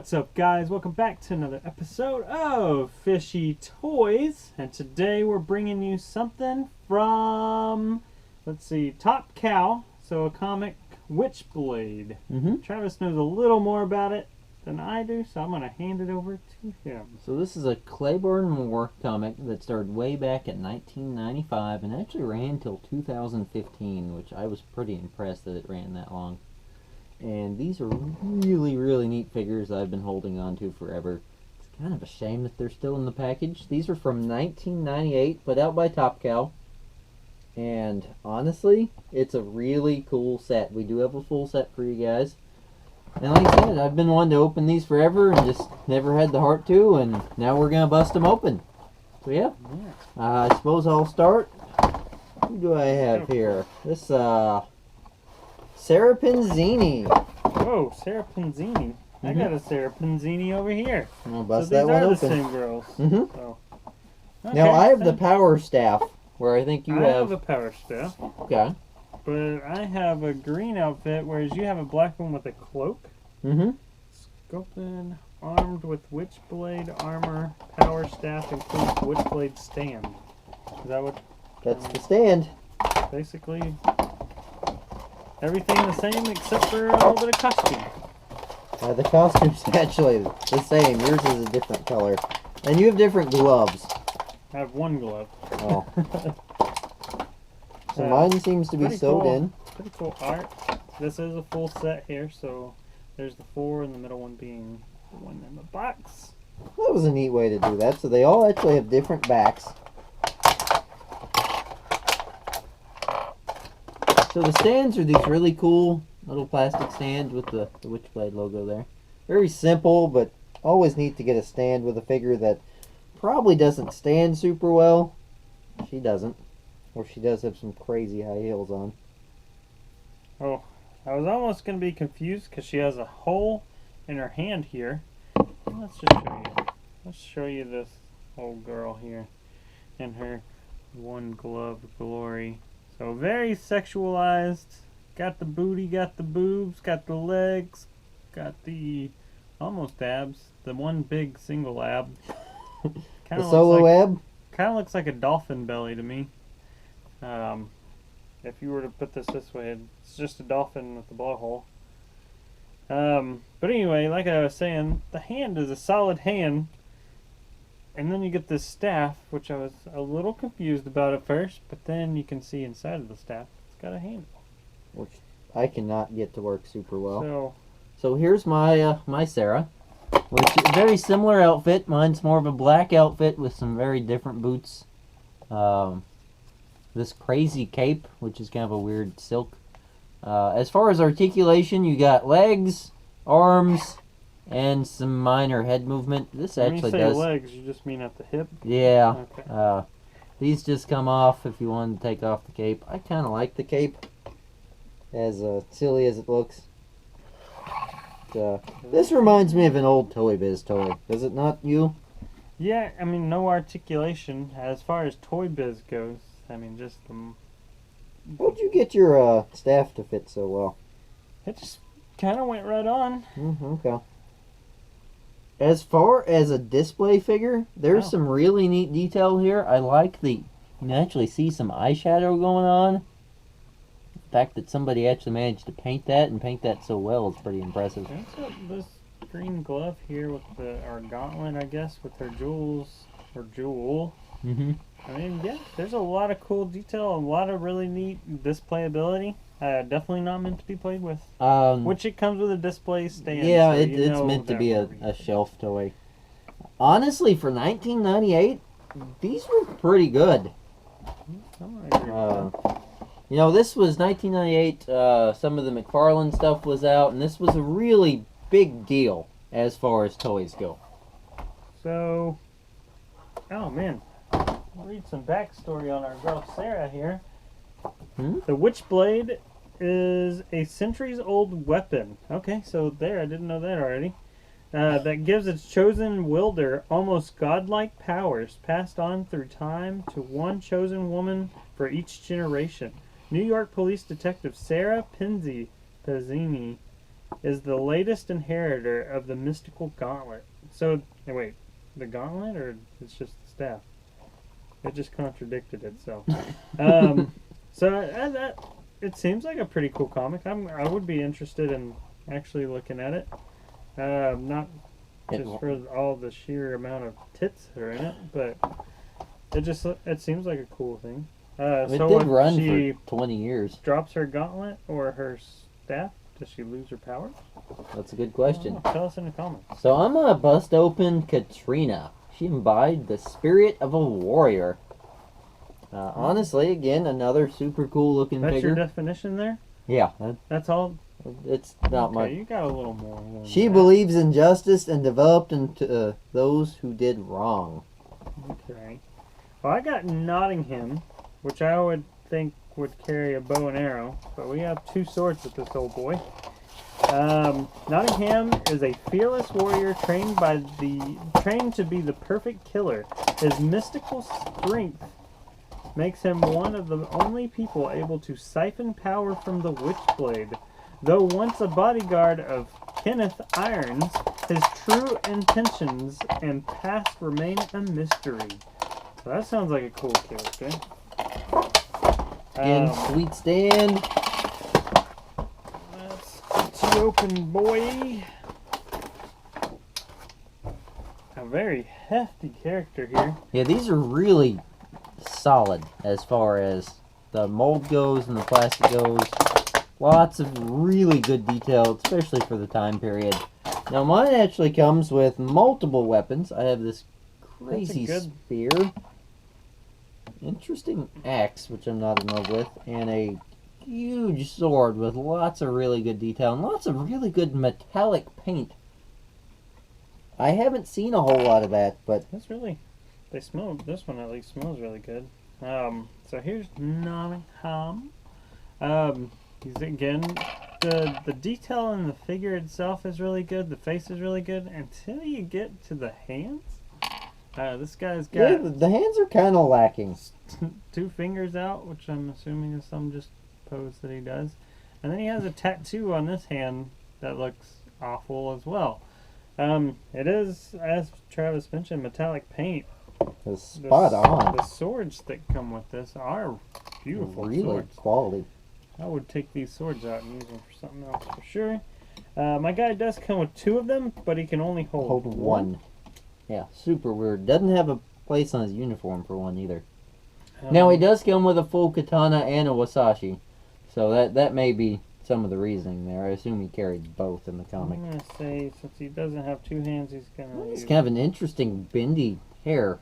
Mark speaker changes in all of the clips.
Speaker 1: What's up, guys? Welcome back to another episode of Fishy Toys, and today we're bringing you something from, let's see, Top Cow, so a comic, Witchblade. Travis knows a little more about it than I do, so I'm going to hand it over to him.
Speaker 2: So this is a Clayburn comic that started way back in 1995 and actually ran till 2015, which I was pretty impressed that it ran that long. And these are really, really neat figures I've been holding on to forever. It's kind of a shame that they're still in the package. These are from 1998, put out by Top Cow. And honestly, it's a really cool set. We do have a full set for you guys. And like I said, I've been wanting to open these forever and just never had the heart to, and now we're going to bust them open. So yeah, I suppose I'll start. Who do I have here? This, Sarah Pinzini.
Speaker 1: Whoa, Sarah Pinzini. I got a Sarah Pinzini over here.
Speaker 2: I'll bust
Speaker 1: so
Speaker 2: that one open.
Speaker 1: These are the same girls. So. Okay,
Speaker 2: Now I have the power staff, where I think you
Speaker 1: I
Speaker 2: have
Speaker 1: a power staff.
Speaker 2: Okay.
Speaker 1: But I have a green outfit, whereas you have a black one with a cloak. Sculpted, armed with Witchblade armor, power staff includes Witchblade stand. Is that what?
Speaker 2: That's the stand.
Speaker 1: Basically, everything the same except for a little bit of costume.
Speaker 2: The costume's actually the same. Yours is a different color. And you have different gloves.
Speaker 1: I have one glove.
Speaker 2: Oh. So mine seems to be sewed in.
Speaker 1: Pretty cool art. This is a full set here, so there's the four and the middle one being the one in the box.
Speaker 2: That was a neat way to do that. So they all actually have different backs. So the stands are these really cool little plastic stands with the Witchblade logo there. Very simple, but always neat to get a stand with a figure that probably doesn't stand super well. She doesn't. Or she does have some crazy high heels on.
Speaker 1: Oh, I was almost going to be confused because she has a hole in her hand here. Let's just show you. Let's show you this old girl here in her one glove glory. So very sexualized. Got the booty, got the boobs, got the legs, got the almost abs. The one big single ab.
Speaker 2: The solo ab?
Speaker 1: Kind of looks like a dolphin belly to me. If you were to put this way, it's just a dolphin with the blowhole. But anyway, like I was saying, the hand is a solid hand. And then you get this staff, which I was a little confused about at first, but then you can see inside of the staff, it's got a handle.
Speaker 2: Which I cannot get to work super well.
Speaker 1: So
Speaker 2: here's my my Sarah, which is a very similar outfit. Mine's more of a black outfit with some very different boots. This crazy cape, which is kind of a weird silk. As far as articulation, you got legs, arms, and some minor head movement. This actually
Speaker 1: when you say legs, you just mean at the hip?
Speaker 2: Yeah.
Speaker 1: Okay.
Speaker 2: These just come off if you wanted to take off the cape. I kind of like the cape, as silly as it looks. This reminds me of an old Toy Biz toy. Does it not, you?
Speaker 1: Yeah, I mean, no articulation as far as Toy Biz goes. I mean, just the...
Speaker 2: How'd you get your staff to fit so well?
Speaker 1: It just kind of went right on.
Speaker 2: Okay. As far as a display figure, there's some really neat detail here. I like you can actually see some eyeshadow going on. The fact that somebody actually managed to paint that and paint that so well is pretty impressive.
Speaker 1: This green glove here with our gauntlet, I guess, with her jewels, or jewel. I mean, yeah, there's a lot of cool detail, a lot of really neat displayability. Definitely not meant to be played with. Which it comes with a display stand.
Speaker 2: Yeah,
Speaker 1: so
Speaker 2: it's meant to be a shelf toy. Honestly, for 1998, these were pretty good. You know, this was 1998. Some of the McFarlane stuff was out, and this was a really big deal as far as toys go.
Speaker 1: So, oh man. I'll read some backstory on our girl Sarah here. The Witchblade is a centuries-old weapon. Okay, so there, I didn't know that already. That gives its chosen wielder almost godlike powers passed on through time to one chosen woman for each generation. New York Police Detective Sarah Pinzini is the latest inheritor of the mystical gauntlet. So, wait, the gauntlet or it's just the staff? It just contradicted itself. So it seems like a pretty cool comic. I would be interested in actually looking at it. Not just for all the sheer amount of tits that are in it, but it seems like a cool thing.
Speaker 2: It
Speaker 1: so
Speaker 2: did
Speaker 1: if
Speaker 2: run
Speaker 1: she
Speaker 2: for 20 years.
Speaker 1: drops her gauntlet or her staff, does she lose her powers?
Speaker 2: That's a good question.
Speaker 1: Tell us in the comments.
Speaker 2: So I'm going to bust open Katrina. She embodied the spirit of a warrior. Honestly, again, another super cool looking
Speaker 1: That's
Speaker 2: figure.
Speaker 1: your definition there?
Speaker 2: Yeah,
Speaker 1: That's all?
Speaker 2: it's not much.
Speaker 1: You got a little more. than
Speaker 2: She
Speaker 1: that.
Speaker 2: believes in justice and developed into those who did wrong.
Speaker 1: Okay. Well, I got Nottingham, which I would think would carry a bow and arrow, but we have 2 swords with this old boy. Nottingham is a fearless warrior trained to be the perfect killer. His mystical strength makes him one of the only people able to siphon power from the Witchblade. Though once a bodyguard of Kenneth Irons, his true intentions and past remain a mystery. So that sounds like a cool character.
Speaker 2: Again, sweet stand.
Speaker 1: Let's get you open, boy. A very hefty character here.
Speaker 2: Yeah, these are really solid as far as the mold goes and the plastic goes. Lots of really good detail, especially for the time period. Now mine actually comes with multiple weapons. I have this crazy spear, interesting axe, which I'm not in love with, and a huge sword with lots of really good detail and lots of really good metallic paint. I haven't seen a whole lot of that, but
Speaker 1: this one at least smells really good. So here's Nottingham. He's again, the detail in the figure itself is really good. The face is really good until you get to the hands. This guy's got
Speaker 2: the hands are kind of lacking.
Speaker 1: 2 fingers out, which I'm assuming is some just pose that he does, and then he has a tattoo on this hand that looks awful as well. It is, as Travis mentioned, metallic paint.
Speaker 2: It's spot on.
Speaker 1: The swords that come with this are beautiful
Speaker 2: really
Speaker 1: swords.
Speaker 2: Quality.
Speaker 1: I would take these swords out and use them for something else for sure. My guy does come with 2 of them, but he can only hold
Speaker 2: one. Yeah, super weird. Doesn't have a place on his uniform for one either. Now he does come with a full katana and a wasashi, so that may be some of the reasoning there. I assume he carried both in the comic.
Speaker 1: I'm gonna say since he doesn't have 2 hands, he's gonna.
Speaker 2: He's kind of an interesting bendy hair,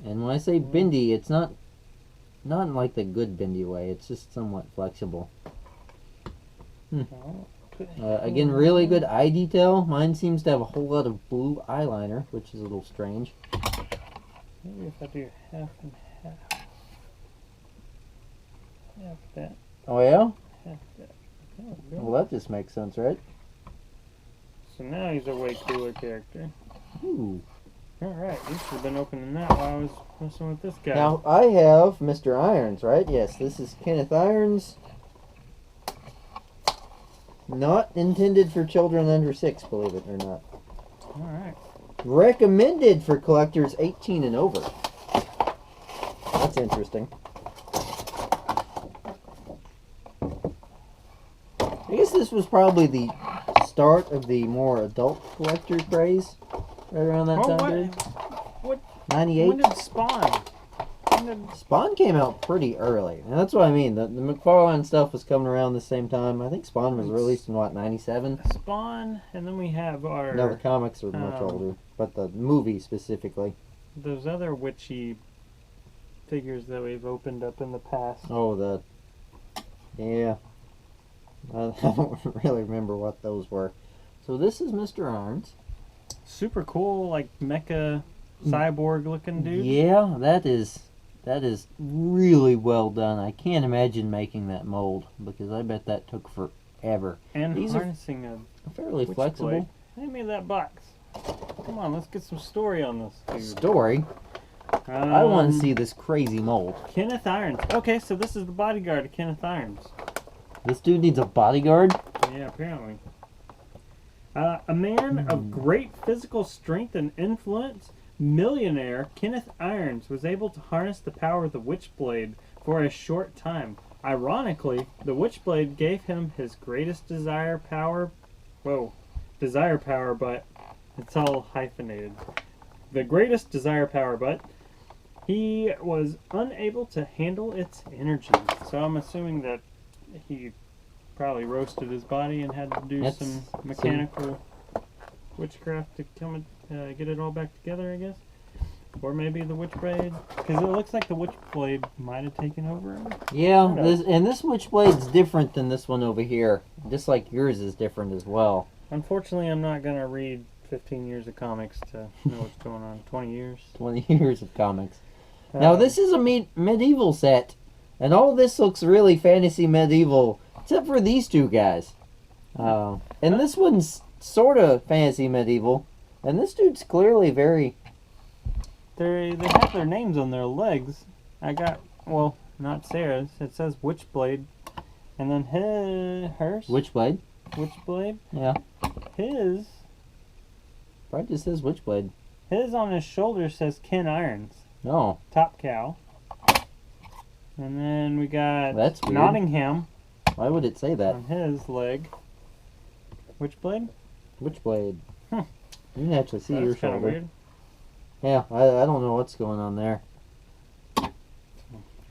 Speaker 2: and when I say bendy, it's not in like the good bendy way. It's just somewhat flexible. Again, really good eye detail. Mine seems to have a whole lot of blue eyeliner, which is a little strange.
Speaker 1: Maybe if I do half and half. Half that.
Speaker 2: Oh yeah?
Speaker 1: Half that.
Speaker 2: Well, that just makes sense, right?
Speaker 1: So now he's a way cooler character.
Speaker 2: Ooh.
Speaker 1: Alright, you should have been opening that while I was messing with this guy.
Speaker 2: Now, I have Mr. Irons, right? Yes, this is Kenneth Irons. Not intended for children under 6, believe it or not.
Speaker 1: Alright.
Speaker 2: Recommended for collectors 18 and over. That's interesting. I guess this was probably the start of the more adult collector craze. Right around that time period.
Speaker 1: What?
Speaker 2: 98?
Speaker 1: When did Spawn?
Speaker 2: Spawn came out pretty early. And that's what I mean. The McFarlane stuff was coming around the same time. I think Spawn was released in, what, 97?
Speaker 1: Spawn, and then we have our...
Speaker 2: No, the comics are much older. But the movie specifically.
Speaker 1: Those other witchy figures that we've opened up in the past.
Speaker 2: Oh, yeah. I don't really remember what those were. So this is Mr. Irons.
Speaker 1: Super cool, like mecha cyborg looking dude.
Speaker 2: Yeah, that is really well done. I can't imagine making that mold because I bet that took forever.
Speaker 1: And
Speaker 2: these
Speaker 1: harnessing
Speaker 2: are fairly flexible.
Speaker 1: Blade. Hand me that box. Come on, let's get some story on this dude.
Speaker 2: Story? I want to see this crazy mold.
Speaker 1: Kenneth Irons. Okay, so this is the bodyguard of Kenneth Irons.
Speaker 2: This dude needs a bodyguard?
Speaker 1: Yeah, apparently. A man of great physical strength and influence, millionaire Kenneth Irons was able to harness the power of the Witchblade for a short time. Ironically, the Witchblade gave him his greatest desire power. Desire power, but it's all hyphenated. The greatest desire power, but he was unable to handle its energy. So I'm assuming that he probably roasted his body and had to do some mechanical witchcraft to come and get it all back together, I guess. Or maybe the Witchblade, because it looks like the Witchblade might have taken over him.
Speaker 2: Yeah, this Witchblade's different than this one over here. Just like yours is different as well.
Speaker 1: Unfortunately, I'm not going to read 15 years of comics to know what's going on. 20 years.
Speaker 2: 20 years of comics. Now, this is a medieval set, and all this looks really fantasy medieval, except for these two guys. And this one's sort of fantasy medieval, and this dude's clearly very...
Speaker 1: They have their names on their legs. I got, well, not Sarah's. It says Witchblade. And then hers.
Speaker 2: Witchblade.
Speaker 1: Witchblade.
Speaker 2: Yeah.
Speaker 1: His.
Speaker 2: Probably just says Witchblade.
Speaker 1: His on his shoulder says Ken Irons.
Speaker 2: Oh.
Speaker 1: Top cow. And then we got
Speaker 2: That's weird.
Speaker 1: Nottingham.
Speaker 2: Why would it say that?
Speaker 1: On his leg. Witchblade?
Speaker 2: Witchblade. You can actually see your shoulder.
Speaker 1: Weird.
Speaker 2: Yeah, I don't know what's going on there.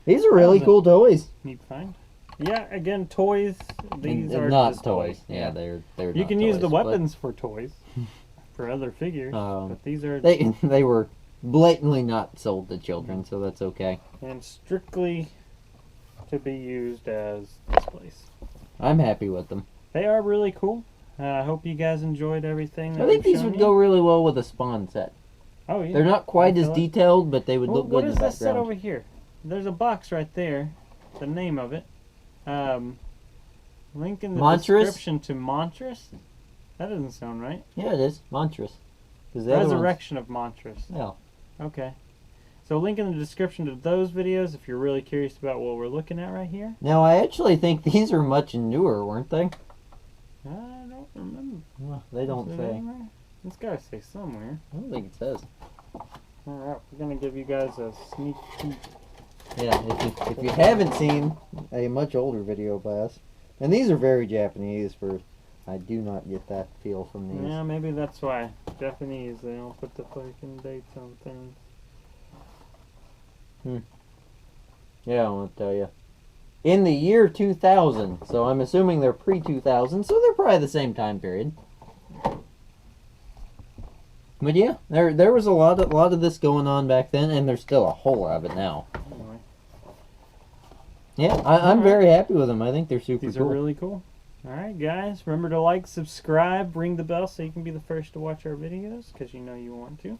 Speaker 2: These are really cool toys.
Speaker 1: Neat find. Yeah, again, toys. These are
Speaker 2: not
Speaker 1: just
Speaker 2: toys. Yeah, they're
Speaker 1: You
Speaker 2: not
Speaker 1: can
Speaker 2: toys,
Speaker 1: use the weapons for toys, for other figures. But these are
Speaker 2: they were blatantly not sold to children, so that's okay.
Speaker 1: And strictly to be used as displays.
Speaker 2: I'm happy with them.
Speaker 1: They are really cool. I hope you guys enjoyed everything.
Speaker 2: I think these would go really well with a Spawn set.
Speaker 1: Oh yeah.
Speaker 2: They're not quite as detailed, but they would look good in the background.
Speaker 1: What is this set over here? There's a box right there. The name of it. Link in the description to Monstrous. That doesn't sound right.
Speaker 2: Yeah, it is. Monstrous.
Speaker 1: Resurrection of Monstrous.
Speaker 2: Yeah.
Speaker 1: Okay. So link in the description to those videos if you're really curious about what we're looking at right here.
Speaker 2: Now, I actually think these are much newer, weren't they?
Speaker 1: I don't remember.
Speaker 2: Well, they don't say.
Speaker 1: It's got to say somewhere.
Speaker 2: I don't think it says.
Speaker 1: Alright, we're going to give you guys a sneak peek.
Speaker 2: Yeah, if you haven't seen a much older video by us, and these are very Japanese, I do not get that feel from these.
Speaker 1: Yeah, maybe that's why. Japanese, they don't put the fucking dates on things.
Speaker 2: Yeah, I want to tell you. In the year 2000, so I'm assuming they're pre-2000, so they're probably the same time period. But yeah, there was a lot of this going on back then, and there's still a whole lot of it now.
Speaker 1: Anyway.
Speaker 2: Yeah, I'm very happy with them. I think they're super cool.
Speaker 1: These are really cool. Alright guys, remember to like, subscribe, ring the bell so you can be the first to watch our videos, because you know you want to.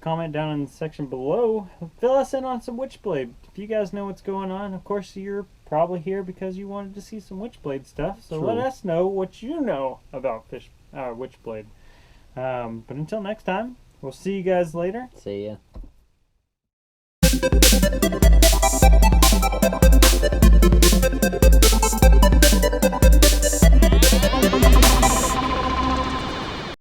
Speaker 1: Comment down in the section below. Fill us in on some Witchblade. If you guys know what's going on, of course you're probably here because you wanted to see some Witchblade stuff. So let us know what you know about Witchblade. But until next time, we'll see you guys later.
Speaker 2: See ya.